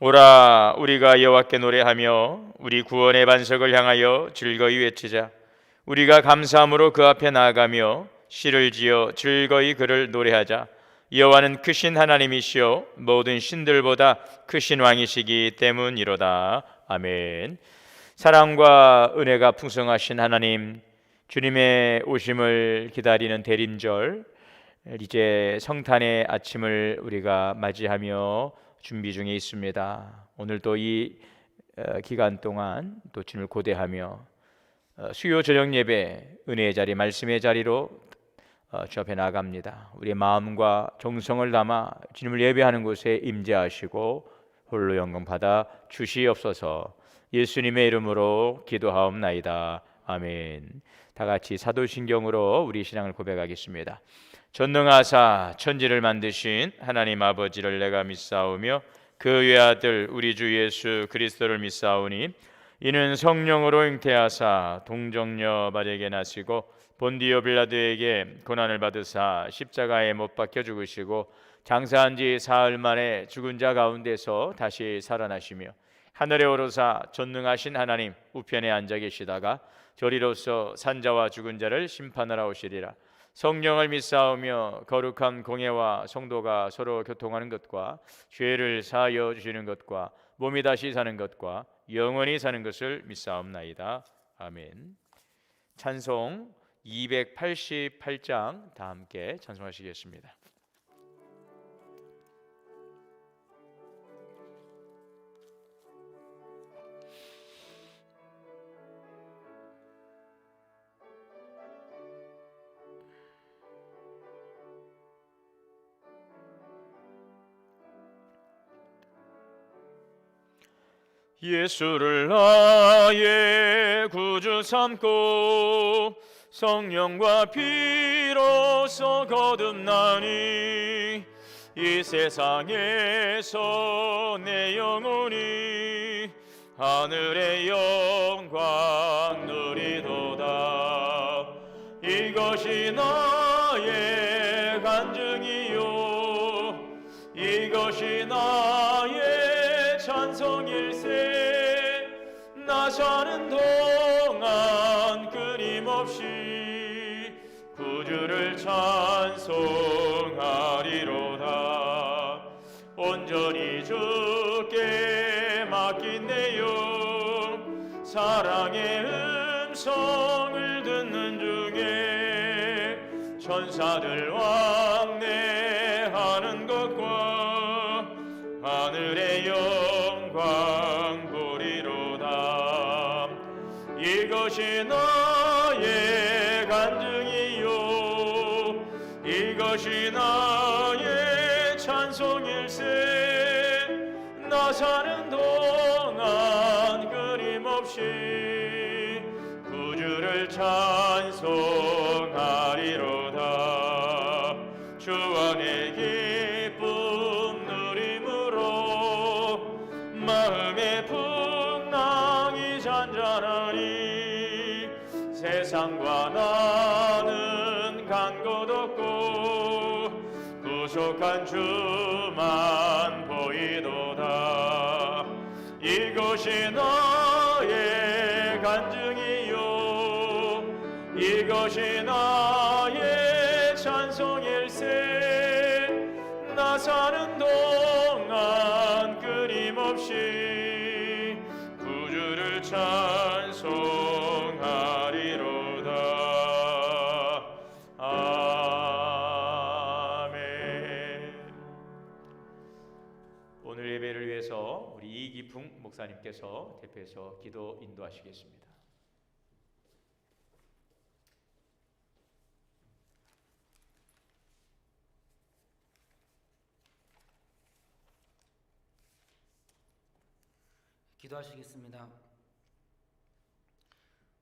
오라, 우리가 여호와께 노래하며 우리 구원의 반석을 향하여 즐거이 외치자. 우리가 감사함으로 그 앞에 나아가며 시를 지어 즐거이 그를 노래하자. 여호와는 크신 하나님이시요 모든 신들보다 크신 왕이시기 때문이로다. 아멘. 사랑과 은혜가 풍성하신 하나님, 주님의 오심을 기다리는 대림절, 이제 성탄의 아침을 우리가 맞이하며 준비 중에 있습니다. 오늘도 이 기간 동안 또 주님을 고대하며 수요 저녁 예배, 은혜의 자리, 말씀의 자리로 주 앞에 나아갑니다. 우리의 마음과 정성을 담아 주님을 예배하는 곳에 임재하시고 홀로 영광 받아 주시옵소서. 예수님의 이름으로 기도하옵나이다. 아멘. 다 같이 사도신경으로 우리 신앙을 고백하겠습니다. 전능하사 천지를 만드신 하나님 아버지를 내가 믿사오며 그 외아들 우리 주 예수 그리스도를 믿사오니 이는 성령으로 잉태하사 동정녀 마리아에게 나시고 본디오 빌라도에게 고난을 받으사 십자가에 못 박혀 죽으시고 장사한 지 사흘 만에 죽은 자 가운데서 다시 살아나시며 하늘에 오르사 전능하신 하나님 우편에 앉아 계시다가 저리로서 산자와 죽은 자를 심판하러 오시리라. 성령을 믿사오며 거룩한 공예와 성도가 서로 교통하는 것과 죄를 사하여 주시는 것과 몸이 다시 사는 것과 영원히 사는 것을 믿사옵나이다. 아멘. 찬송 288장 다 함께 찬송하시겠습니다. 예수를 나의 구주 삼고 성령과 피로써 거듭나니 이 세상에서 내 영혼이 하늘의 영광 누리도다. 이것이 나의 간증이요 이것이 나의 찬송일세. 나 사는 동안 끊임없이 구주를 찬송하리로다. 온전히 주께 맡긴 내 영 사랑의 음성을 듣는 중에 천사들 왕래하는 것과 하늘의 영광 보리로다. 이것이 나의 간증이요 이것이 나의 찬송일세. 나 사는 동안 끊임없이 구주를 찬송하리로다. 주 안에 기쁨 누림으로 마음의 풍랑이 잔잔하니 세상과 나는 간 곳 없고 구속한 주만 보이도다. 이것이 나의 간증이요 이것이 나의 찬송일세. 나 사는 동안 끊임없이 구주를 찬송하리로다. 아멘. 오늘 예배를 위해서 우리 이기풍 목사님께서 대표해서 기도 인도하시겠습니다. 기도하시겠습니다.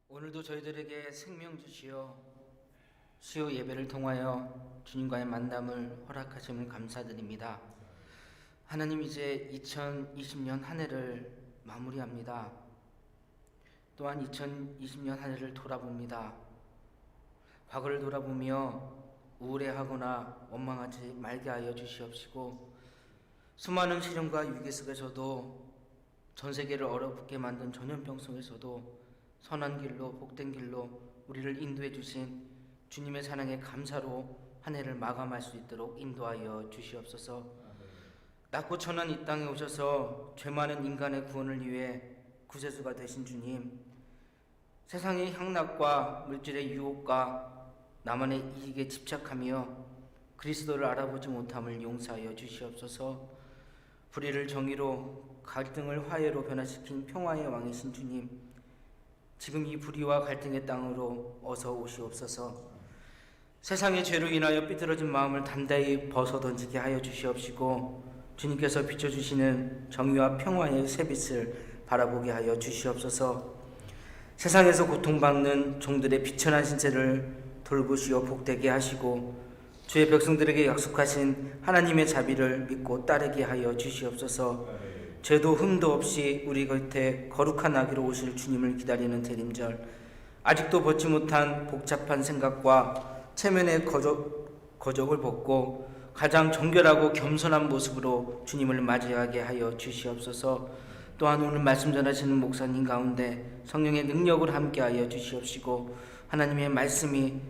오늘도 저희들에게 생명 주시어 수요 예배를 통하여 주님과의 만남을 허락하심을 감사드립니다. 하나님, 이제 2020년 한 해를 마무리합니다. 또한 2020년 한 해를 돌아봅니다. 과거를 돌아보며 우울해하거나 원망하지 말게 하여 주시옵시고 수많은 시련과 위기 속에서도 전 세계를 얼어붙게 만든 전염병 속에서도 선한 길로 복된 길로 우리를 인도해 주신 주님의 사랑에 감사로 한 해를 마감할 수 있도록 인도하여 주시옵소서. 낮고 천한 이 땅에 오셔서 죄 많은 인간의 구원을 위해 구세주가 되신 주님, 세상의 향락과 물질의 유혹과 나만의 이익에 집착하며 그리스도를 알아보지 못함을 용서하여 주시옵소서. 불의를 정의로, 갈등을 화해로 변화시킨 평화의 왕이신 주님, 지금 이 불의와 갈등의 땅으로 어서 오시옵소서. 세상의 죄로 인하여 삐뚤어진 마음을 단단히 벗어던지게 하여 주시옵시고, 주님께서 비춰주시는 정의와 평화의 새빛을 바라보게 하여 주시옵소서. 세상에서 고통받는 종들의 비천한 신세를 돌보시어 복되게 하시고, 주의 백성들에게 약속하신 하나님의 자비를 믿고 따르게 하여 주시옵소서. 죄도 흠도 없이 우리 곁에 거룩한 아기로 오실 주님을 기다리는 대림절, 아직도 벗지 못한 복잡한 생각과 체면의 거적을 벗고 가장 정결하고 겸손한 모습으로 주님을 맞이하게 하여 주시옵소서. 또한 오늘 말씀 전하시는 목사님 가운데 성령의 능력을 함께하여 주시옵시고, 하나님의 말씀이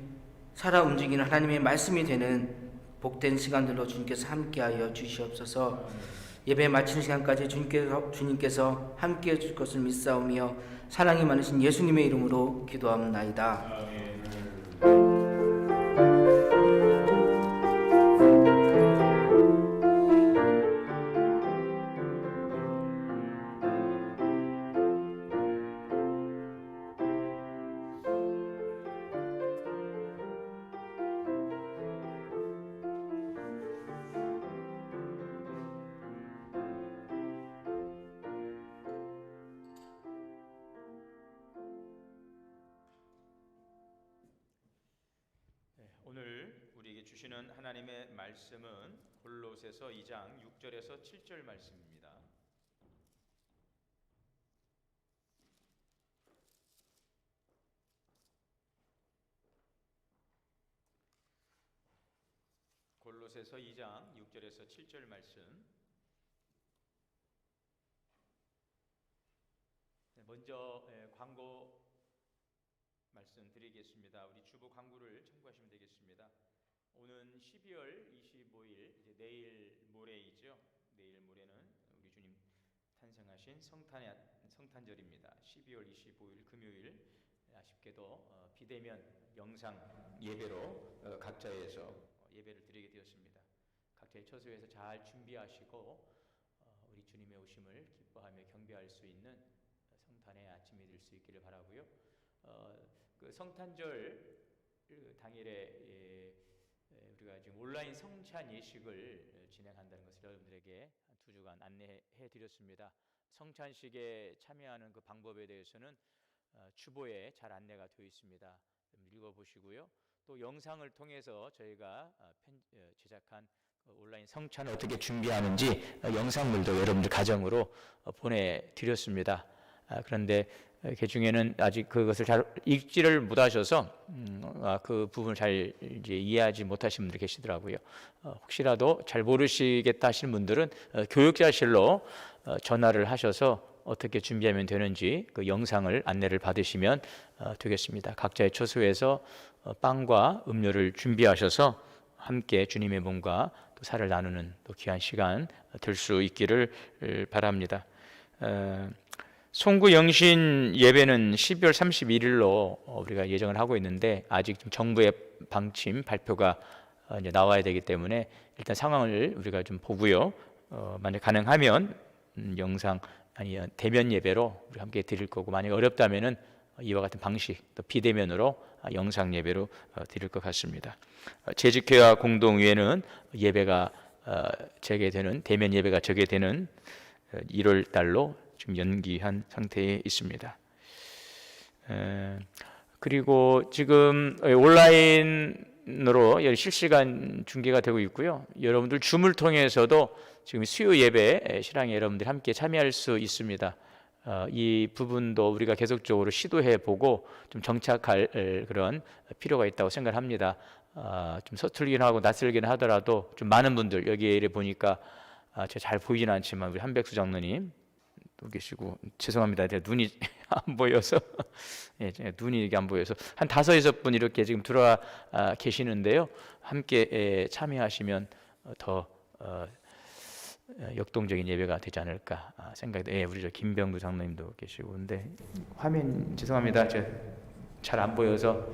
살아 움직이는 하나님의 말씀이 되는 복된 시간들로 주님께서 함께하여 주시옵소서. 예배 마치는 시간까지 주님께서 함께해 주실 것을 믿사오며 사랑이 많으신 예수님의 이름으로 기도합나이다. 오늘 우리에게 주시는 하나님의 말씀은 골로새서 2장 6절에서 7절 말씀입니다. 골로새서 2장 6절에서 7절 말씀. 먼저 광고 말씀드리겠습니다. 우리 주보 광고를 참고하시면 되겠습니다. 오는 12월 25일 이제 내일 모레이죠. 내일 모레는 우리 주님 탄생하신 성탄절입니다. 12월 25일 금요일, 아쉽게도 비대면 영상 예배로 각자에서 예배를 드리게 되었습니다. 각자의 처소에서 잘 준비하시고 우리 주님의 오심을 기뻐하며 경배할 수 있는 성탄의 아침이 될 수 있기를 바라고요. 그 성탄절 당일에 우리가 지금 온라인 성찬 예식을 진행한다는 것을 여러분들에게 2주간 안내해 드렸습니다. 성찬식에 참여하는 그 방법에 대해서는 주보에 잘 안내가 되어 있습니다. 좀 읽어보시고요. 또 영상을 통해서 저희가 제작한 온라인 성찬을 어떻게 준비하는지 영상물도 여러분들 가정으로 보내드렸습니다. 그런데 그 중에는 아직 그것을 잘 읽지를 못하셔서 그 부분을 잘 이제 이해하지 못하신 분들이 계시더라고요. 혹시라도 잘 모르시겠다 하시는 분들은 교육자실로 전화를 하셔서 어떻게 준비하면 되는지 그 영상을 안내를 받으시면 되겠습니다. 각자의 처소에서 빵과 음료를 준비하셔서 함께 주님의 몸과 또 살을 나누는 또 귀한 시간 될 수 있기를 바랍니다. 송구 영신 예배는 12월 31일로 우리가 예정을 하고 있는데 아직 좀 정부의 방침 발표가 이제 나와야 되기 때문에 일단 상황을 우리가 좀 보고요. 만약 가능하면 영상 아니 대면 예배로 우리 함께 드릴 거고, 만약 어렵다면은 이와 같은 방식 또 비대면으로 영상 예배로 드릴 것 같습니다. 재직회와 공동회는 예배가 재개되는 대면 예배가 재개되는 1월 달로 지금 연기한 상태에 있습니다. 그리고 지금 온라인으로 실시간 중계가 되고 있고요. 여러분들 줌을 통해서도 지금 수요 예배 신앙에 여러분들 함께 참여할 수 있습니다. 이 부분도 우리가 계속적으로 시도해 보고 좀 정착할 그런 필요가 있다고 생각합니다. 좀 서툴긴 하고 낯설긴 하더라도 좀 많은 분들 여기에 보니까 제가 잘 보이진 않지만 우리 한백수 장로님 또 계시고, 죄송합니다. 제가 눈이 안 보여서 예, 눈이 이게 안 보여서 한 5, 6분 이렇게 지금 들어와 계시는데요. 함께 참여하시면 더 역동적인 예배가 되지 않을까 생각이. 우리 저 김병두 장로님도 계시고. 근데 화면 죄송합니다. 제가 잘 안 보여서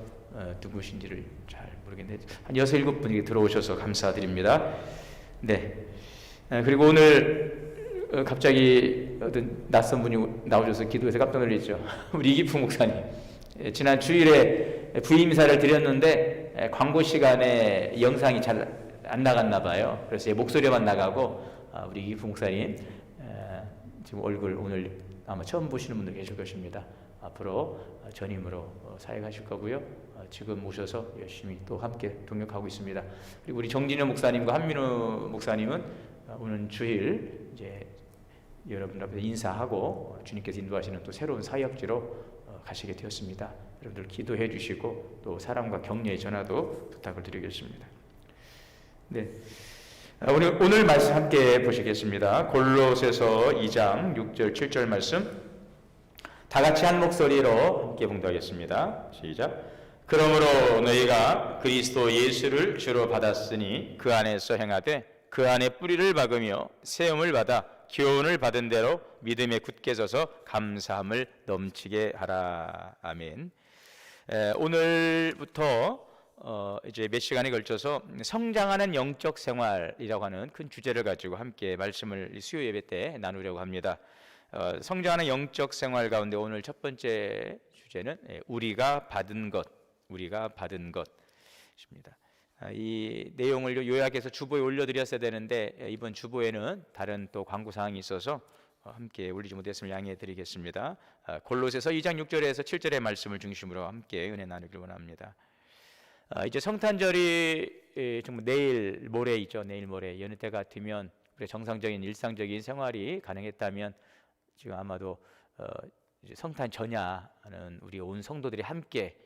누구신지를 잘 모르겠는데 한 6, 7분이 들어오셔서 감사드립니다. 네. 그리고 오늘 갑자기 어떤 낯선 분이 나오셔서 기도해서 깜짝 놀랐죠. 우리 이기프 목사님. 지난 주일에 부임사를 드렸는데 광고 시간에 영상이 잘 안 나갔나 봐요. 그래서 목소리만 나가고 우리 이기프 목사님 지금 얼굴 오늘 아마 처음 보시는 분들 계실 것입니다. 앞으로 전임으로 사역하실 거고요. 지금 오셔서 열심히 또 함께 동역하고 있습니다. 그리고 우리 정진현 목사님과 한민우 목사님은 오늘 주일 이제 여러분 앞에서 인사하고 주님께서 인도하시는 또 새로운 사역지로 가시게 되었습니다. 여러분들 기도해 주시고 또 사랑과 격려의 전화도 부탁을 드리겠습니다. 네, 오늘 말씀 함께 보시겠습니다. 골로새서 2장 6절 7절 말씀 다 같이 한 목소리로 함께 봉독하겠습니다. 시작. 그러므로 너희가 그리스도 예수를 주로 받았으니 그 안에서 행하되 그 안에 뿌리를 박으며 세움을 받아 교훈을 받은 대로 믿음에 굳게 서서 감사함을 넘치게 하라. 아멘. 오늘부터 이제 몇 시간에 걸쳐서 성장하는 영적 생활이라고 하는 큰 주제를 가지고 함께 말씀을 수요 예배 때 나누려고 합니다. 성장하는 영적 생활 가운데 오늘 첫 번째 주제는 우리가 받은 것입니다. 이 내용을 요약해서 주보에 올려드렸어야 되는데 이번 주보에는 다른 또 광고 사항이 있어서 함께 올리지 못했음을 양해해 드리겠습니다. 골로새서 2장 6절에서 7절의 말씀을 중심으로 함께 은혜 나누길 원합니다. 이제 성탄절이 정말 내일 모레 있죠. 내일 모레 여느 때 같으면 우리 정상적인 일상적인 생활이 가능했다면 지금 아마도 이제 성탄 전야는 우리 온 성도들이 함께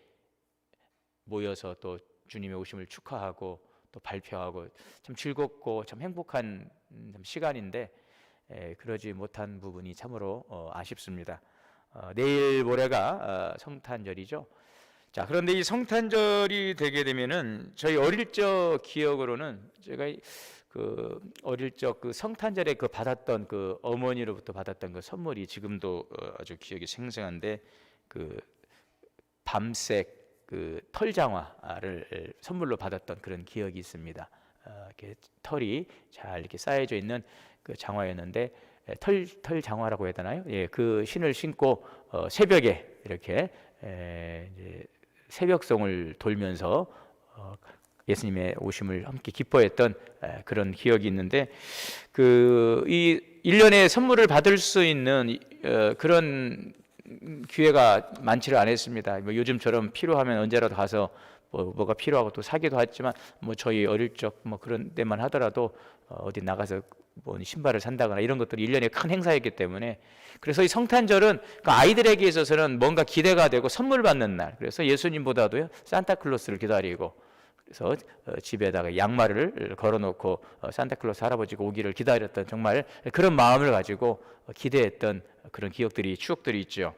모여서 또 주님의 오심을 축하하고 또 발표하고 참 즐겁고 참 행복한 시간인데 그러지 못한 부분이 참으로 아쉽습니다. 내일 모레가 성탄절이죠. 자, 그런데 이 성탄절이 되게 되면은 저희 어릴 적 기억으로는 제가 그 어릴 적 그 성탄절에 그 받았던 그 어머니로부터 받았던 그 선물이 지금도 아주 기억이 생생한데 그 밤색 그 털장화를 선물로 받았던 그런 기억이 있습니다. 이렇게 털이 잘 이렇게 쌓여져 있는 그 장화였는데 털 장화라고 해야 되나요? 예, 그 신을 신고 새벽에 이렇게 이제 새벽송을 돌면서 예수님의 오심을 함께 기뻐했던 그런 기억이 있는데 이 1년에 선물을 받을 수 있는 그런 기회가 많지를 않았습니다. 뭐 요즘처럼 필요하면 언제라도 가서 뭐가 필요하고 또 사기도 했지만 뭐 저희 어릴 적 뭐 그런 데만 하더라도 어디 나가서 뭐 신발을 산다거나 이런 것들이 1년에 큰 행사였기 때문에 그래서 이 성탄절은 그 아이들에게 있어서는 뭔가 기대가 되고 선물 받는 날. 그래서 예수님보다도요 산타클로스를 기다리고 그래서 집에다가 양말을 걸어놓고 산타클로스 할아버지가 오기를 기다렸던 정말 그런 마음을 가지고 기대했던 그런 기억들이 추억들이 있죠.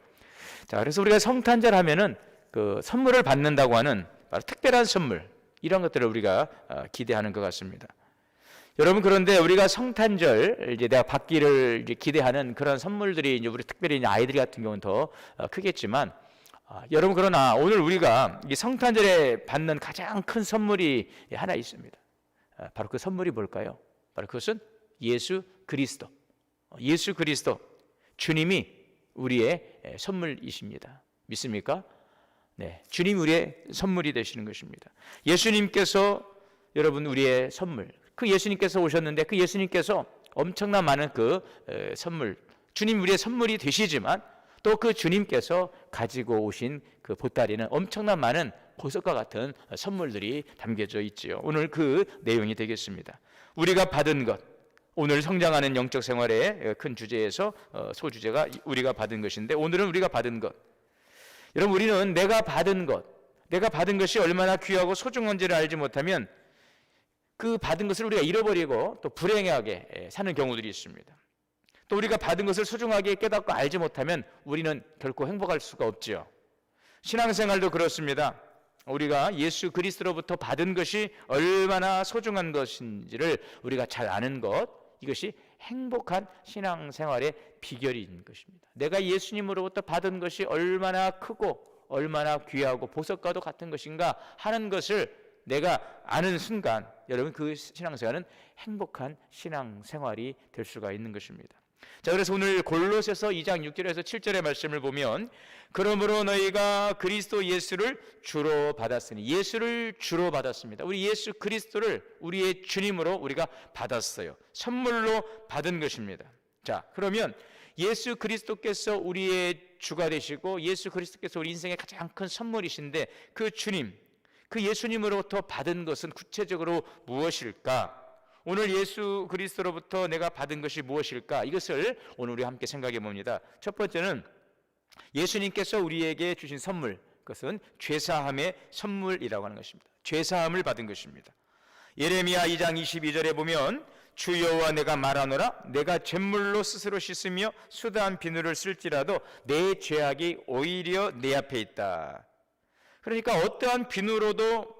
자, 그래서 우리가 성탄절 하면은 그 선물을 받는다고 하는 바로 특별한 선물 이런 것들을 우리가 기대하는 것 같습니다. 여러분 그런데 우리가 성탄절 이제 내가 받기를 이제 기대하는 그런 선물들이 이제 우리 특별히 이제 아이들 같은 경우는 더 크겠지만 여러분 그러나 오늘 우리가 이 성탄절에 받는 가장 큰 선물이 하나 있습니다. 바로 그 선물이 뭘까요? 바로 그것은 예수 그리스도. 예수 그리스도 주님이 우리의 선물이십니다. 믿습니까? 네, 주님 우리의 선물이 되시는 것입니다. 예수님께서 여러분 우리의 선물. 그 예수님께서 오셨는데 그 예수님께서 엄청난 많은 그 선물, 주님 우리의 선물이 되시지만 또 그 주님께서 가지고 오신 그 보따리는 엄청난 많은 보석과 같은 선물들이 담겨져 있지요. 오늘 그 내용이 되겠습니다. 우리가 받은 것, 오늘 성장하는 영적 생활의 큰 주제에서 소주제가 우리가 받은 것인데 오늘은 우리가 받은 것. 여러분 우리는 내가 받은 것이 얼마나 귀하고 소중한지를 알지 못하면 그 받은 것을 우리가 잃어버리고 또 불행하게 사는 경우들이 있습니다. 또 우리가 받은 것을 소중하게 깨닫고 알지 못하면 우리는 결코 행복할 수가 없지요. 신앙생활도 그렇습니다. 우리가 예수 그리스도로부터 받은 것이 얼마나 소중한 것인지를 우리가 잘 아는 것, 이것이 행복한 신앙생활의 비결인 것입니다. 내가 예수님으로부터 받은 것이 얼마나 크고 얼마나 귀하고 보석과도 같은 것인가 하는 것을 내가 아는 순간 여러분 그 신앙생활은 행복한 신앙생활이 될 수가 있는 것입니다. 자, 그래서 오늘 골로새서 2장 6절에서 7절의 말씀을 보면 그러므로 너희가 그리스도 예수를 주로 받았으니, 예수를 주로 받았습니다. 우리 예수 그리스도를 우리의 주님으로 우리가 받았어요. 선물로 받은 것입니다. 자, 그러면 예수 그리스도께서 우리의 주가 되시고 예수 그리스도께서 우리 인생의 가장 큰 선물이신데 그 주님, 그 예수님으로부터 받은 것은 구체적으로 무엇일까? 오늘 예수 그리스도로부터 내가 받은 것이 무엇일까? 이것을 오늘 우리 함께 생각해 봅니다. 첫 번째는 예수님께서 우리에게 주신 선물, 그것은 죄사함의 선물이라고 하는 것입니다. 죄사함을 받은 것입니다. 예레미야 2장 22절에 보면 주 여호와 내가 말하노라 내가 잿물로 스스로 씻으며 수다한 비누를 쓸지라도 내 죄악이 오히려 내 앞에 있다. 그러니까 어떠한 비누로도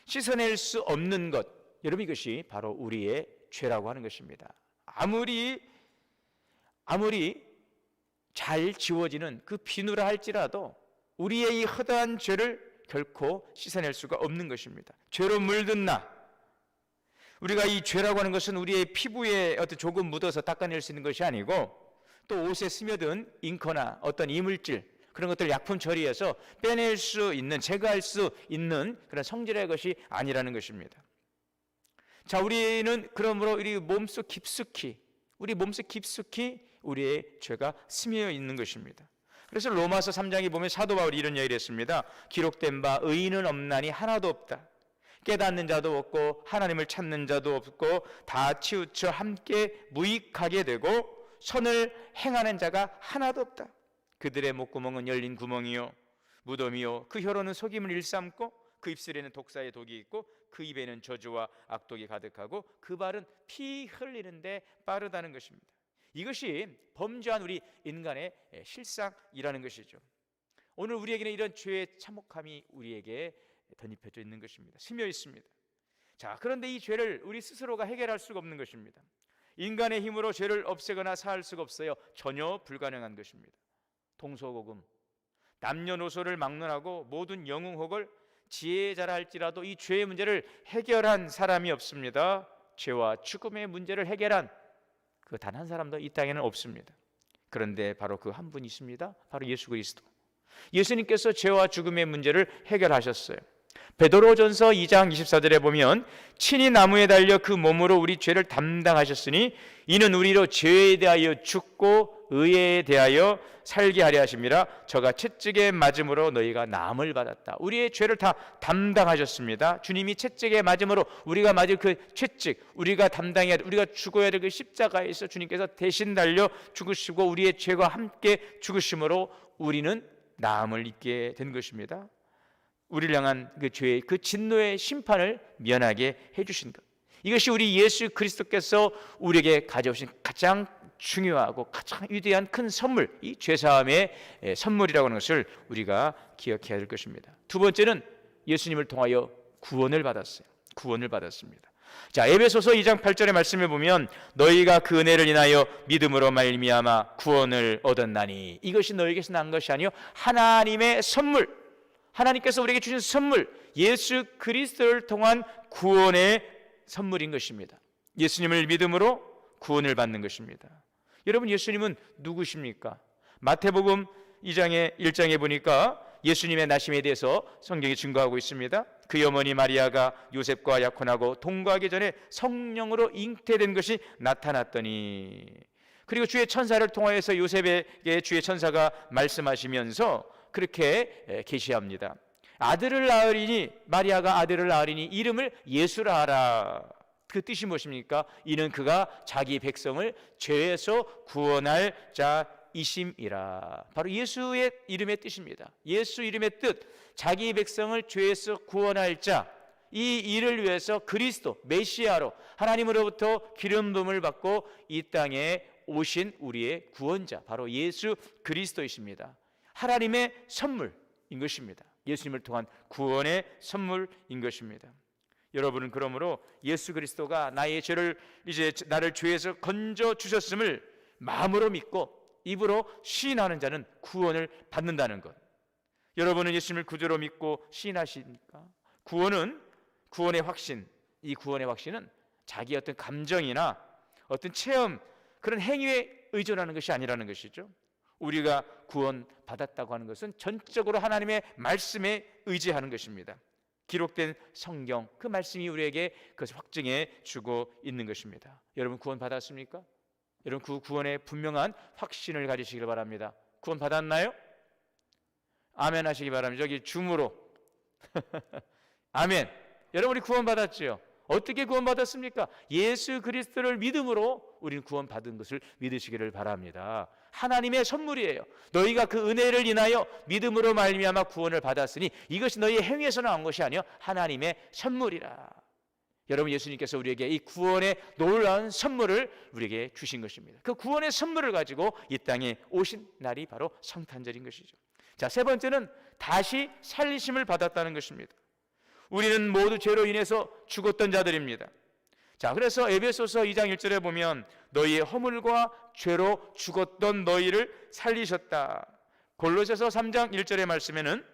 씻어낼 수 없는 것, 여러분 이것이 바로 우리의 죄라고 하는 것입니다. 아무리 잘 지워지는 그 비누라 할지라도 우리의 이 허다한 죄를 결코 씻어낼 수가 없는 것입니다. 죄로 물든 나, 우리가 이 죄라고 하는 것은 우리의 피부에 어떤 조금 묻어서 닦아낼 수 있는 것이 아니고 또 옷에 스며든 잉커나 어떤 이물질, 그런 것들 약품 처리해서 빼낼 수 있는, 제거할 수 있는 그런 성질의 것이 아니라는 것입니다. 자, 우리는 그러므로 우리 몸속 깊숙이 우리의 죄가 스며 있는 것입니다. 그래서 로마서 3장에 보면 사도 바울이 이런 얘기를 했습니다. 기록된 바 의인은 없나니 하나도 없다. 깨닫는 자도 없고 하나님을 찾는 자도 없고 다 치우쳐 함께 무익하게 되고 선을 행하는 자가 하나도 없다. 그들의 목구멍은 열린 구멍이요 무덤이요 그 혀로는 속임을 일삼고 그 입술에는 독사의 독이 있고 그 입에는 저주와 악독이 가득하고 그 발은 피 흘리는데 빠르다는 것입니다. 이것이 범죄한 우리 인간의 실상이라는 것이죠. 오늘 우리에게는 이런 죄의 참혹함이 우리에게 덧입혀져 있는 것입니다. 스며 있습니다. 자, 그런데 이 죄를 우리 스스로가 해결할 수가 없는 것입니다. 인간의 힘으로 죄를 없애거나 사할 수가 없어요. 전혀 불가능한 것입니다. 동서고금, 남녀노소를 막론하고 모든 영웅혹을 지혜자라 할지라도 이 죄의 문제를 해결한 사람이 없습니다. 죄와 죽음의 문제를 해결한 그 단 한 사람도 이 땅에는 없습니다. 그런데 바로 그 한 분이 있습니다. 바로 예수 그리스도. 예수님께서 죄와 죽음의 문제를 해결하셨어요. 베드로전서 2장 24절에 보면 친히 나무에 달려 그 몸으로 우리 죄를 담당하셨으니 이는 우리로 죄에 대하여 죽고 의에 대하여 살게 하려 하심이라. 저가 채찍에 맞음으로 너희가 나음을 받았다. 우리의 죄를 다 담당하셨습니다. 주님이 채찍에 맞음으로 우리가 맞을 그 채찍, 우리가 담당해야 될, 우리가 죽어야 될 그 십자가에서 주님께서 대신 달려 죽으시고 우리의 죄와 함께 죽으심으로 우리는 나음을 입게 된 것입니다. 우리를 향한 그 죄의 그 진노의 심판을 면하게 해주신 것, 이것이 우리 예수 그리스도께서 우리에게 가져오신 가장 중요하고 가장 위대한 큰 선물, 이 죄사함의 선물이라고 하는 것을 우리가 기억해야 될 것입니다. 두 번째는 예수님을 통하여 구원을 받았어요. 구원을 받았습니다. 자, 에베소서 2장 8절의 말씀을 보면 너희가 그 은혜를 인하여 믿음으로 말미암아 구원을 얻었나니 이것이 너희에게서 난 것이 아니요 하나님의 선물, 하나님께서 우리에게 주신 선물, 예수 그리스도를 통한 구원의 선물인 것입니다. 예수님을 믿음으로 구원을 받는 것입니다. 여러분, 예수님은 누구십니까? 마태복음 2장의 1장에 보니까 예수님의 나심에 대해서 성경이 증거하고 있습니다. 그의 어머니 마리아가 요셉과 약혼하고 동거하기 전에 성령으로 잉태된 것이 나타났더니, 그리고 주의 천사를 통하여서 요셉에게 주의 천사가 말씀하시면서 그렇게 계시합니다. 아들을 낳으리니, 마리아가 아들을 낳으리니 이름을 예수라 하라. 그 뜻이 무엇입니까? 이는 그가 자기 백성을 죄에서 구원할 자이심이라. 바로 예수의 이름의 뜻입니다. 예수 이름의 뜻, 자기 백성을 죄에서 구원할 자, 이 일을 위해서 그리스도 메시아로 하나님으로부터 기름 부음을 받고 이 땅에 오신 우리의 구원자, 바로 예수 그리스도이십니다. 하나님의 선물인 것입니다. 예수님을 통한 구원의 선물인 것입니다. 여러분은 그러므로 예수 그리스도가 나의 죄를, 이제 나를 죄에서 건져 주셨음을 마음으로 믿고 입으로 시인하는 자는 구원을 받는다는 것. 여러분은 예수님을 구주로 믿고 시인하십니까? 구원의 확신, 이 구원의 확신은 자기 어떤 감정이나 어떤 체험, 그런 행위에 의존하는 것이 아니라는 것이죠. 우리가 구원 받았다고 하는 것은 전적으로 하나님의 말씀에 의지하는 것입니다. 기록된 성경, 그 말씀이 우리에게 그것을 확증해 주고 있는 것입니다. 여러분 구원 받았습니까? 여러분 그 구원의 분명한 확신을 가지시길 바랍니다. 구원 받았나요? 아멘 하시기 바랍니다. 저기 줌으로 아멘. 여러분 우리 구원 받았지요? 어떻게 구원 받았습니까? 예수 그리스도를 믿음으로 우리는 구원 받은 것을 믿으시기를 바랍니다. 하나님의 선물이에요. 너희가 그 은혜를 인하여 믿음으로 말미암아 구원을 받았으니 이것이 너희의 행위에서 나온 것이 아니요 하나님의 선물이라. 여러분 예수님께서 우리에게 이 구원의 놀라운 선물을 우리에게 주신 것입니다. 그 구원의 선물을 가지고 이 땅에 오신 날이 바로 성탄절인 것이죠. 자, 세 번째는 다시 살리심을 받았다는 것입니다. 우리는 모두 죄로 인해서 죽었던 자들입니다. 자, 그래서 에베소서 2장 1절에 보면 너희의 허물과 죄로 죽었던 너희를 살리셨다. 골로새서 3장 1절의 말씀에는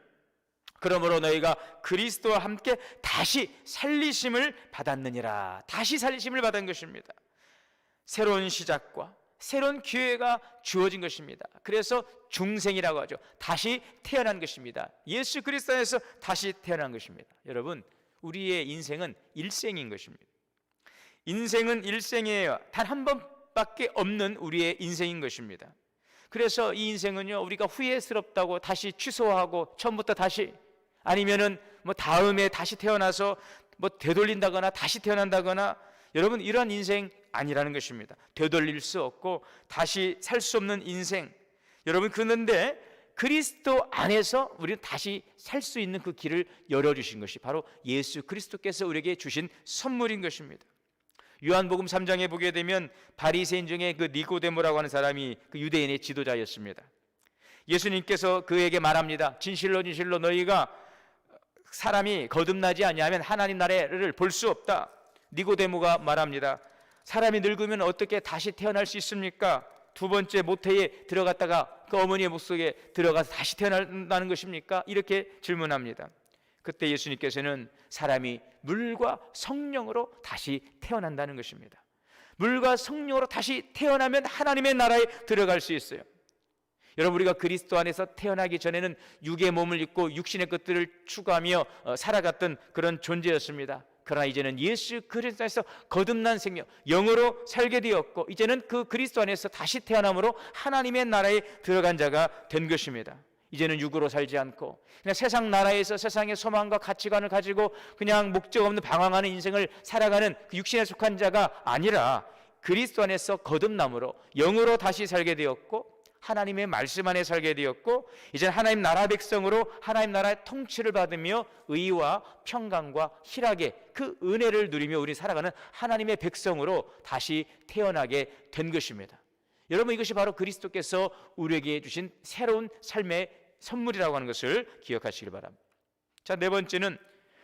그러므로 너희가 그리스도와 함께 다시 살리심을 받았느니라. 다시 살리심을 받은 것입니다. 새로운 시작과 새로운 기회가 주어진 것입니다. 그래서 중생이라고 하죠. 다시 태어난 것입니다. 예수 그리스도 안에서 다시 태어난 것입니다. 여러분, 우리의 인생은 일생인 것입니다. 인생은 일생이에요. 단 한 번밖에 없는 우리의 인생인 것입니다. 그래서 이 인생은요, 우리가 후회스럽다고 다시 취소하고 처음부터 다시, 아니면은 뭐 다음에 다시 태어나서 뭐 되돌린다거나 다시 태어난다거나, 여러분 이런 인생 아니라는 것입니다. 되돌릴 수 없고 다시 살 수 없는 인생. 여러분 그런데 그리스도 안에서 우리는 다시 살 수 있는 그 길을 열어주신 것이 바로 예수 그리스도께서 우리에게 주신 선물인 것입니다. 요한복음 3장에 보게 되면 바리새인 중에 그 니고데모라고 하는 사람이 그 유대인의 지도자였습니다. 예수님께서 그에게 말합니다. 진실로 진실로 너희가 사람이 거듭나지 아니하면 하나님 나라를 볼 수 없다. 니고데모가 말합니다. 사람이 늙으면 어떻게 다시 태어날 수 있습니까? 두 번째 모태에 들어갔다가 그 어머니의 목속에 들어가서 다시 태어난다는 것입니까? 이렇게 질문합니다. 그때 예수님께서는 사람이 물과 성령으로 다시 태어난다는 것입니다. 물과 성령으로 다시 태어나면 하나님의 나라에 들어갈 수 있어요. 여러분 우리가 그리스도 안에서 태어나기 전에는 육의 몸을 입고 육신의 것들을 추구하며 살아갔던 그런 존재였습니다. 그러나 이제는 예수 그리스도 안에서 거듭난 생명, 영으로 살게 되었고 이제는 그 그리스도 안에서 다시 태어남으로 하나님의 나라에 들어간 자가 된 것입니다. 이제는 육으로 살지 않고 그냥 세상 나라에서 세상의 소망과 가치관을 가지고 그냥 목적 없는 방황하는 인생을 살아가는 그 육신에 속한 자가 아니라 그리스도 안에서 거듭남으로 영으로 다시 살게 되었고 하나님의 말씀 안에 살게 되었고 이제 하나님 나라 백성으로 하나님 나라의 통치를 받으며 의와 평강과 희락의 그 은혜를 누리며 우리 살아가는 하나님의 백성으로 다시 태어나게 된 것입니다. 여러분 이것이 바로 그리스도께서 우리에게 주신 새로운 삶의 선물이라고 하는 것을 기억하시길 바랍니다. 자, 네 번째는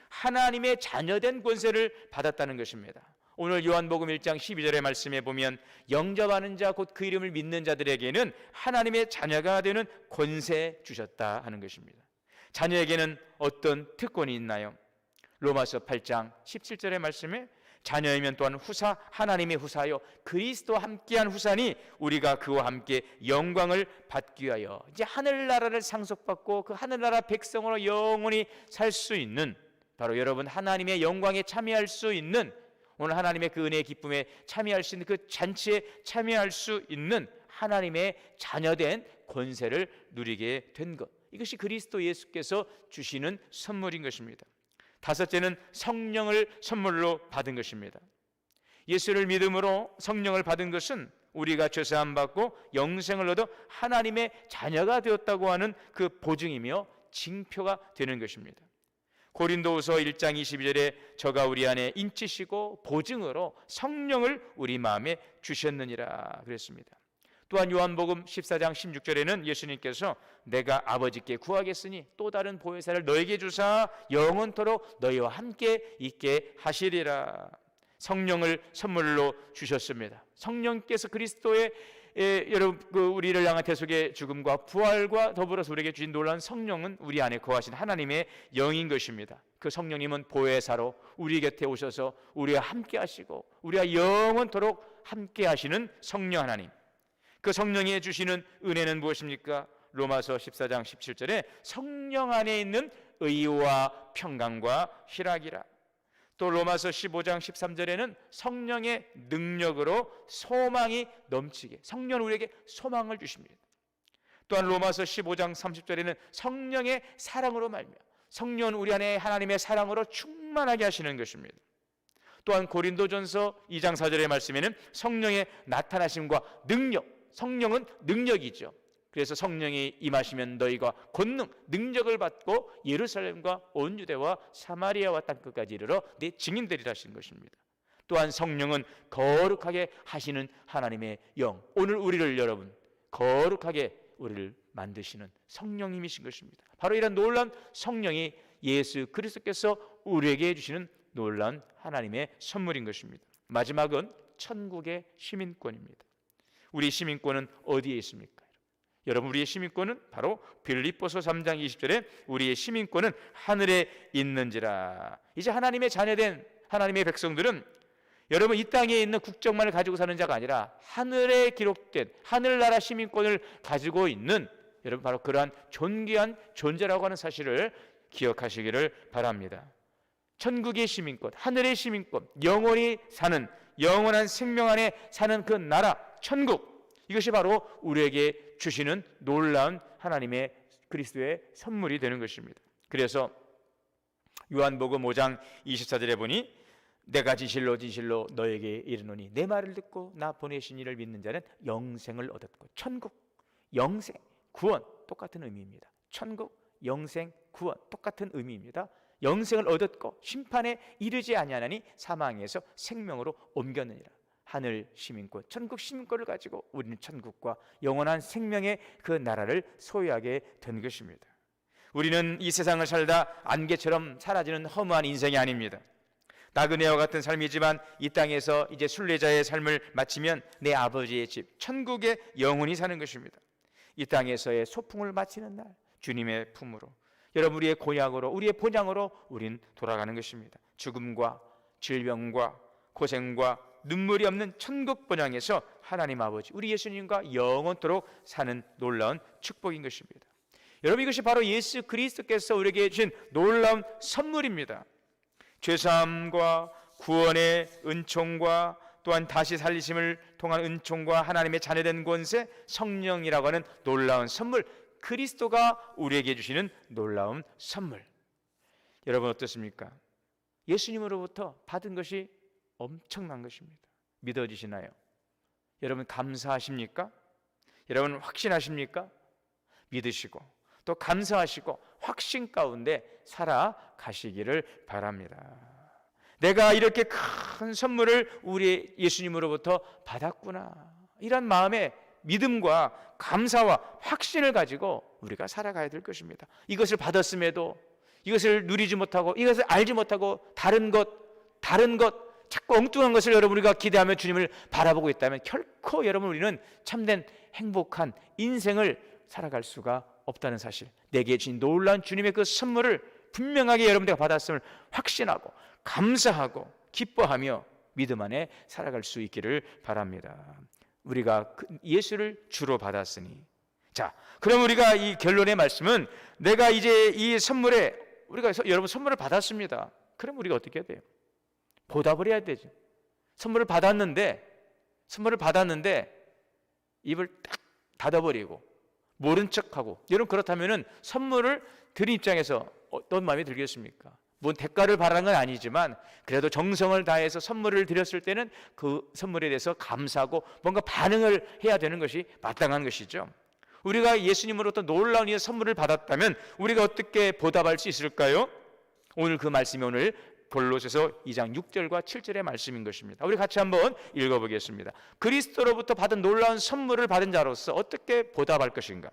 하나님의 자녀된 권세를 받았다는 것입니다. 오늘 요한복음 1장 12절의 말씀에 보면 영접하는 자 곧 그 이름을 믿는 자들에게는 하나님의 자녀가 되는 권세 주셨다 하는 것입니다. 자녀에게는 어떤 특권이 있나요? 로마서 8장 17절의 말씀에 자녀이면 또한 후사 하나님의 후사요 그리스도와 함께한 후사니 우리가 그와 함께 영광을 받기 위하여 이제 하늘나라를 상속받고 그 하늘나라 백성으로 영원히 살 수 있는 바로 여러분 하나님의 영광에 참여할 수 있는 오늘 하나님의 그 은혜의 기쁨에 참여할 수 있는 그 잔치에 참여할 수 있는 하나님의 자녀된 권세를 누리게 된 것, 이것이 그리스도 예수께서 주시는 선물인 것입니다. 다섯째는 성령을 선물로 받은 것입니다. 예수를 믿음으로 성령을 받은 것은 우리가 죄사함 받고 영생을 얻어 하나님의 자녀가 되었다고 하는 그 보증이며 징표가 되는 것입니다. 고린도후서 1장 22절에 저가 우리 안에 인치시고 보증으로 성령을 우리 마음에 주셨느니라 그랬습니다. 또한 요한복음 14장 16절에는 예수님께서 내가 아버지께 구하겠으니 또 다른 보혜사를 너에게 주사 영원토록 너희와 함께 있게 하시리라. 성령을 선물로 주셨습니다. 성령께서 그리스도의 여러분 우리를 향한 대속의 죽음과 부활과 더불어서 우리에게 주신 놀라운 성령은 우리 안에 거하신 하나님의 영인 것입니다. 그 성령님은 보혜사로 우리 곁에 오셔서 우리와 함께 하시고 우리와 영원토록 함께 하시는 성령 하나님. 그 성령이 주시는 은혜는 무엇입니까? 로마서 14장 17절에 성령 안에 있는 의와 평강과 희락이라. 또 로마서 15장 13절에는 성령의 능력으로 소망이 넘치게, 성령은 우리에게 소망을 주십니다. 또한 로마서 15장 30절에는 성령의 사랑으로 말미암아 성령은 우리 안에 하나님의 사랑으로 충만하게 하시는 것입니다. 또한 고린도전서 2장 4절의 말씀에는 성령의 나타나심과 능력, 성령은 능력이죠. 그래서 성령이 임하시면 너희가 권능, 능력을 받고 예루살렘과 온 유대와 사마리아와 땅끝까지 이르러 내 증인되리라 하시는 것입니다. 또한 성령은 거룩하게 하시는 하나님의 영, 오늘 우리를 여러분 거룩하게 우리를 만드시는 성령님이신 것입니다. 바로 이런 놀라운 성령이 예수 그리스도께서 우리에게 해주시는 놀라운 하나님의 선물인 것입니다. 마지막은 천국의 시민권입니다. 우리 시민권은 어디에 있습니까? 여러분, 우리의 시민권은 바로 빌립보서 3장 20절에 우리의 시민권은 하늘에 있는지라. 이제 하나님의 자녀된 하나님의 백성들은 여러분 이 땅에 있는 국적만을 가지고 사는 자가 아니라 하늘에 기록된 하늘나라 시민권을 가지고 있는 여러분 바로 그러한 존귀한 존재라고 하는 사실을 기억하시기를 바랍니다. 천국의 시민권, 하늘의 시민권, 영원히 사는 영원한 생명 안에 사는 그 나라 천국, 이것이 바로 우리에게 주시는 놀라운 하나님의 그리스도의 선물이 되는 것입니다. 그래서 요한복음 5장 24절에 보니 내가 진실로 진실로 너에게 이르노니 내 말을 듣고 나 보내신 이를 믿는 자는 영생을 얻었고, 천국, 영생, 구원 똑같은 의미입니다. 천국, 영생, 구원 똑같은 의미입니다. 영생을 얻었고 심판에 이르지 아니하나니 사망에서 생명으로 옮겼느니라. 하늘 시민권, 천국 시민권을 가지고 우리는 천국과 영원한 생명의 그 나라를 소유하게 된 것입니다. 우리는 이 세상을 살다 안개처럼 사라지는 허무한 인생이 아닙니다. 나그네와 같은 삶이지만 이 땅에서 이제 순례자의 삶을 마치면 내 아버지의 집 천국에 영원히 사는 것입니다. 이 땅에서의 소풍을 마치는 날 주님의 품으로, 여러분 우리의 고향으로, 우리의 본향으로 우린 돌아가는 것입니다. 죽음과 질병과 고생과 눈물이 없는 천국 본향에서 하나님 아버지, 우리 예수님과 영원토록 사는 놀라운 축복인 것입니다. 여러분, 이것이 바로 예수 그리스도께서 우리에게 주신 놀라운 선물입니다. 죄사함과 구원의 은총과 또한 다시 살리심을 통한 은총과 하나님의 자녀된 권세, 성령이라고 하는 놀라운 선물, 그리스도가 우리에게 주시는 놀라운 선물. 여러분 어떻습니까? 예수님으로부터 받은 것이 엄청난 것입니다. 믿어지시나요? 여러분 감사하십니까? 여러분 확신하십니까? 믿으시고 또 감사하시고 확신 가운데 살아가시기를 바랍니다. 내가 이렇게 큰 선물을 우리 예수님으로부터 받았구나, 이런 마음의 믿음과 감사와 확신을 가지고 우리가 살아가야 될 것입니다. 이것을 받았음에도 이것을 누리지 못하고 이것을 알지 못하고 다른 것 자꾸 엉뚱한 것을 여러분 우리가 기대하며 주님을 바라보고 있다면 결코 여러분 우리는 참된 행복한 인생을 살아갈 수가 없다는 사실, 내게 주신 놀라운 주님의 그 선물을 분명하게 여러분들과 받았음을 확신하고 감사하고 기뻐하며 믿음 안에 살아갈 수 있기를 바랍니다. 우리가 예수를 주로 받았으니, 자, 그럼 우리가 이 결론의 말씀은, 내가 이제 이 선물에 우리가 여러분 선물을 받았습니다. 그럼 우리가 어떻게 해야 돼요? 보답을 해야 되죠. 선물을 받았는데 입을 딱 닫아버리고 모른 척하고, 여러분 그렇다면은 선물을 드린 입장에서 어떤 마음이 들겠습니까? 뭔 대가를 바라는 건 아니지만 그래도 정성을 다해서 선물을 드렸을 때는 그 선물에 대해서 감사하고 뭔가 반응을 해야 되는 것이 마땅한 것이죠. 우리가 예수님으로부터 놀라운 이 선물을 받았다면 우리가 어떻게 보답할 수 있을까요? 오늘 그 말씀이 오늘 골로새서 2장 6절과 7절의 말씀인 것입니다. 우리 같이 한번 읽어보겠습니다. 그리스도로부터 받은 놀라운 선물을 받은 자로서 어떻게 보답할 것인가?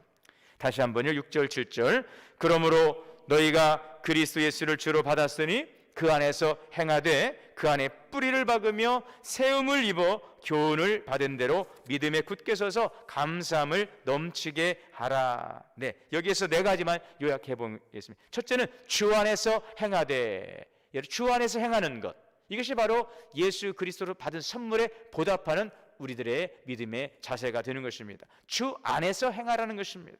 다시 한번요. 6절 7절. 그러므로 너희가 그리스도 예수를 주로 받았으니 그 안에서 행하되 그 안에 뿌리를 박으며 세움을 입어 교훈을 받은 대로 믿음에 굳게 서서 감사함을 넘치게 하라. 네, 여기에서 네 가지만 요약해 보겠습니다. 첫째는 주 안에서 행하되, 주 안에서 행하는 것, 이것이 바로 예수 그리스도로 받은 선물에 보답하는 우리들의 믿음의 자세가 되는 것입니다. 주 안에서 행하라는 것입니다.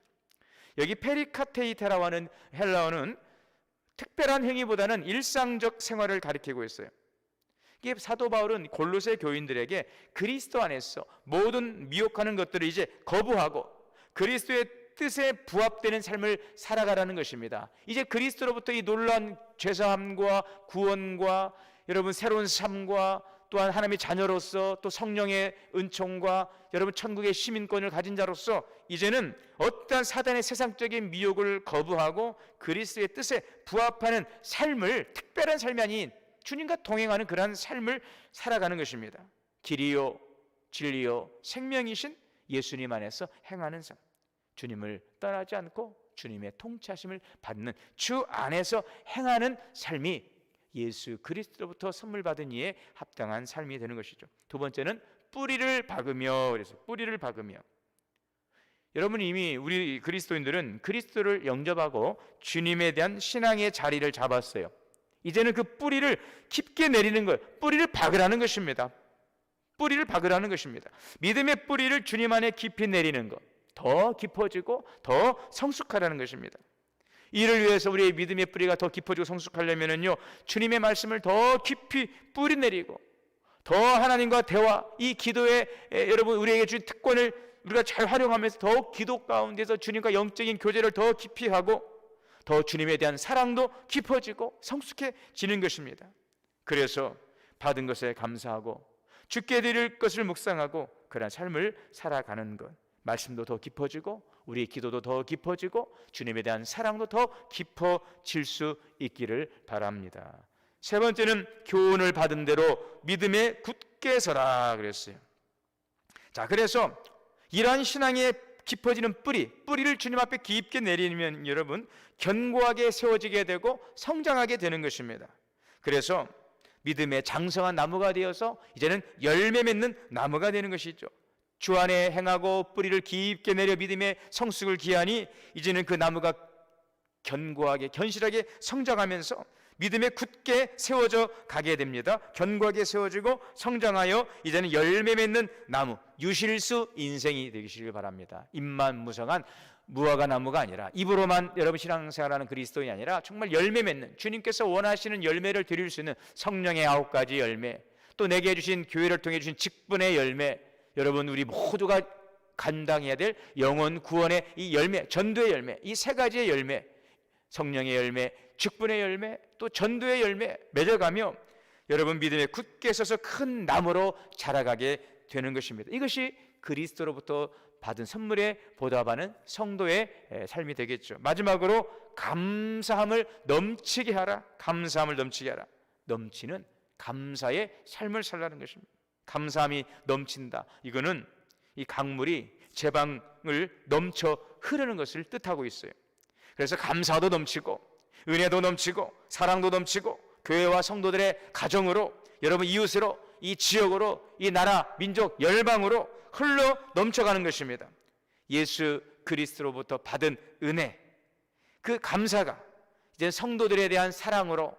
여기 페리카테이테라고 하는 헬라어는 특별한 행위보다는 일상적 생활을 가리키고 있어요. 이게 사도 바울은 골로새 교인들에게 그리스도 안에서 모든 미혹하는 것들을 이제 거부하고 그리스도의 뜻에 부합되는 삶을 살아가라는 것입니다. 이제 그리스도로부터 이 놀라운 죄사함과 구원과 여러분 새로운 삶과 또한 하나님의 자녀로서 또 성령의 은총과 여러분 천국의 시민권을 가진 자로서 이제는 어떠한 사단의 세상적인 미혹을 거부하고 그리스도의 뜻에 부합하는 삶을, 특별한 삶이 아닌 주님과 동행하는 그러한 삶을 살아가는 것입니다. 길이요 진리요 생명이신 예수님 안에서 행하는 삶, 주님을 떠나지 않고 주님의 통치하심을 받는 주 안에서 행하는 삶이 예수 그리스도로부터 선물 받은 이에 합당한 삶이 되는 것이죠. 두 번째는 뿌리를 박으며, 그래서 뿌리를 박으며. 여러분 이미 우리 그리스도인들은 그리스도를 영접하고 주님에 대한 신앙의 자리를 잡았어요. 이제는 그 뿌리를 깊게 내리는 것, 뿌리를 박으라는 것입니다. 뿌리를 박으라는 것입니다. 믿음의 뿌리를 주님 안에 깊이 내리는 것, 더 깊어지고 더 성숙하라는 것입니다. 이를 위해서 우리의 믿음의 뿌리가 더 깊어지고 성숙하려면요, 주님의 말씀을 더 깊이 뿌리 내리고 더 하나님과 대화, 이 기도에 여러분 우리에게 주신 특권을 우리가 잘 활용하면서 더 기도 가운데서 주님과 영적인 교제를 더 깊이 하고 더 주님에 대한 사랑도 깊어지고 성숙해지는 것입니다. 그래서 받은 것에 감사하고 주께 드릴 것을 묵상하고 그런 삶을 살아가는 것, 말씀도 더 깊어지고 우리의 기도도 더 깊어지고 주님에 대한 사랑도 더 깊어질 수 있기를 바랍니다. 세 번째는 교훈을 받은 대로 믿음에 굳게 서라 그랬어요. 자, 그래서 이러한 신앙에 깊어지는 뿌리를 주님 앞에 깊게 내리면 여러분 견고하게 세워지게 되고 성장하게 되는 것입니다. 그래서 믿음의 장성한 나무가 되어서 이제는 열매 맺는 나무가 되는 것이죠. 주 안에 행하고 뿌리를 깊게 내려 믿음의 성숙을 기하니 이제는 그 나무가 견고하게 견실하게 성장하면서 믿음에 굳게 세워져 가게 됩니다. 견고하게 세워지고 성장하여 이제는 열매 맺는 나무, 유실수 인생이 되시길 바랍니다. 입만 무성한 무화과 나무가 아니라, 입으로만 여러분 신앙생활하는 그리스도인이 아니라 정말 열매 맺는, 주님께서 원하시는 열매를 드릴 수 있는 성령의 9가지 열매, 또 내게 주신 교회를 통해 주신 직분의 열매, 여러분 우리 모두가 감당해야 될 영혼 구원의 이 열매, 전도의 열매, 이 세 가지의 열매, 성령의 열매, 직분의 열매, 또 전도의 열매 맺어가며 여러분 믿음에 굳게 서서 큰 나무로 자라가게 되는 것입니다. 이것이 그리스도로부터 받은 선물에 보답하는 성도의 삶이 되겠죠. 마지막으로 감사함을 넘치게 하라. 감사함을 넘치게 하라. 넘치는 감사의 삶을 살라는 것입니다. 감사함이 넘친다. 이거는 이 강물이 제방을 넘쳐 흐르는 것을 뜻하고 있어요. 그래서 감사도 넘치고 은혜도 넘치고 사랑도 넘치고 교회와 성도들의 가정으로, 여러분 이웃으로, 이 지역으로, 이 나라, 민족, 열방으로 흘러 넘쳐가는 것입니다. 예수 그리스도로부터 받은 은혜, 그 감사가 이제 성도들에 대한 사랑으로,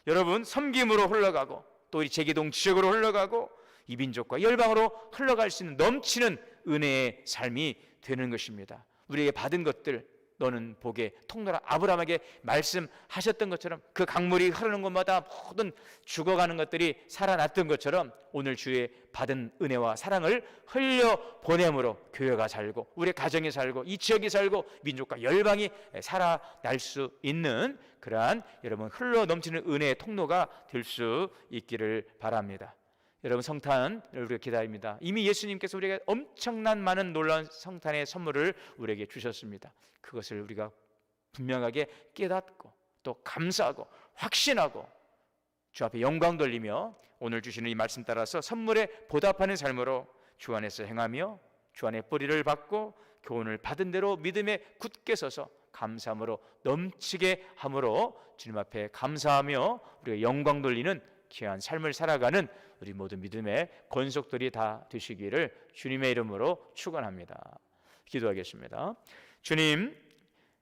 여러분 섬김으로 흘러가고 또 이 제기동 지역으로 흘러가고 이 민족과 열방으로 흘러갈 수 있는 넘치는 은혜의 삶이 되는 것입니다. 우리에게 받은 것들 너는 복의 통로라, 아브라함에게 말씀하셨던 것처럼 그 강물이 흐르는 곳마다 모든 죽어가는 것들이 살아났던 것처럼 오늘 주의 받은 은혜와 사랑을 흘려보냄으로 교회가 살고 우리 가정이 살고 이 지역이 살고 민족과 열방이 살아날 수 있는 그러한 여러분 흘러 넘치는 은혜의 통로가 될 수 있기를 바랍니다. 여러분 성탄을 우리가 기다립니다. 이미 예수님께서 우리에게 엄청난 많은 놀라운 성탄의 선물을 우리에게 주셨습니다. 그것을 우리가 분명하게 깨닫고 또 감사하고 확신하고 주 앞에 영광 돌리며 오늘 주시는 이 말씀 따라서 선물에 보답하는 삶으로 주 안에서 행하며 주 안에 뿌리를 받고 교훈을 받은 대로 믿음에 굳게 서서 감사함으로 넘치게 함으로 주님 앞에 감사하며 우리가 영광 돌리는 귀한 삶을 살아가는 우리 모든 믿음의 권속들이 다 되시기를 주님의 이름으로 축원합니다. 기도하겠습니다. 주님,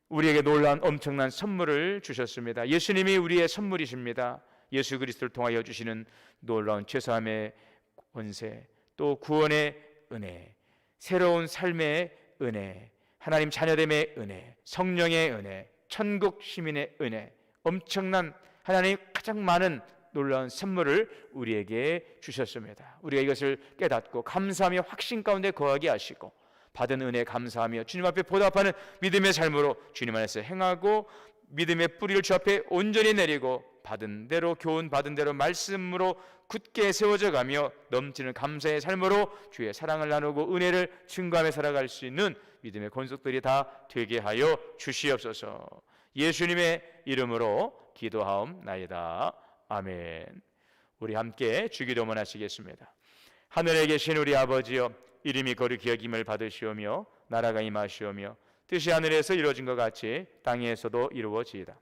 우리에게 놀라운 엄청난 선물을 주셨습니다. 예수님이 우리의 선물이십니다. 예수 그리스도를 통하여 주시는 놀라운 죄사함의 권세, 또 구원의 은혜, 새로운 삶의 은혜, 하나님 자녀됨의 은혜, 성령의 은혜, 천국 시민의 은혜, 엄청난 하나님 가장 많은 놀라운 선물을 우리에게 주셨습니다. 우리가 이것을 깨닫고 감사하며 확신 가운데 거하게 하시고 받은 은혜에 감사하며 주님 앞에 보답하는 믿음의 삶으로 주님 안에서 행하고 믿음의 뿌리를 주 앞에 온전히 내리고 받은 대로 교훈 받은 대로 말씀으로 굳게 세워져 가며 넘치는 감사의 삶으로 주의 사랑을 나누고 은혜를 증거하며 살아갈 수 있는 믿음의 권속들이 다 되게 하여 주시옵소서. 예수님의 이름으로 기도하옵나이다. 아멘. 우리 함께 주기도문 하시겠습니다. 하늘에 계신 우리 아버지여, 이름이 거룩히 여김을 받으시오며 나라가 임하시오며 뜻이 하늘에서 이루어진 것 같이 땅에서도 이루어지이다.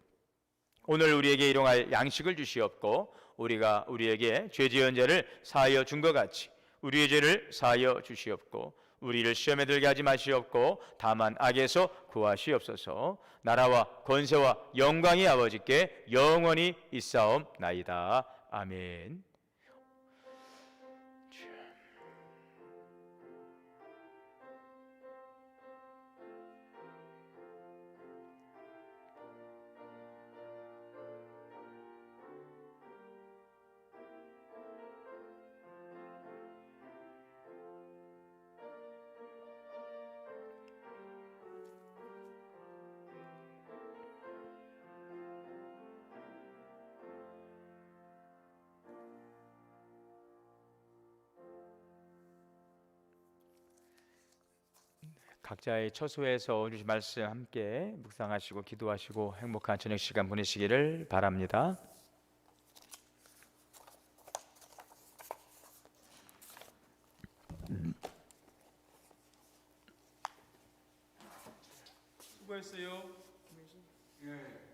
오늘 우리에게 일용할 양식을 주시옵고 우리가 우리에게 죄 지은 자를 사하여 준 것 같이 우리의 죄를 사하여 주시옵고 우리를 시험에 들게 하지 마시옵고 다만 악에서 구하시옵소서. 나라와 권세와 영광이 아버지께 영원히 있사옵나이다. 아멘. 각자의 처소에서 주신 말씀 함께 묵상하시고 기도하시고 행복한 저녁 시간 보내시기를 바랍니다. 수고했어요. 예.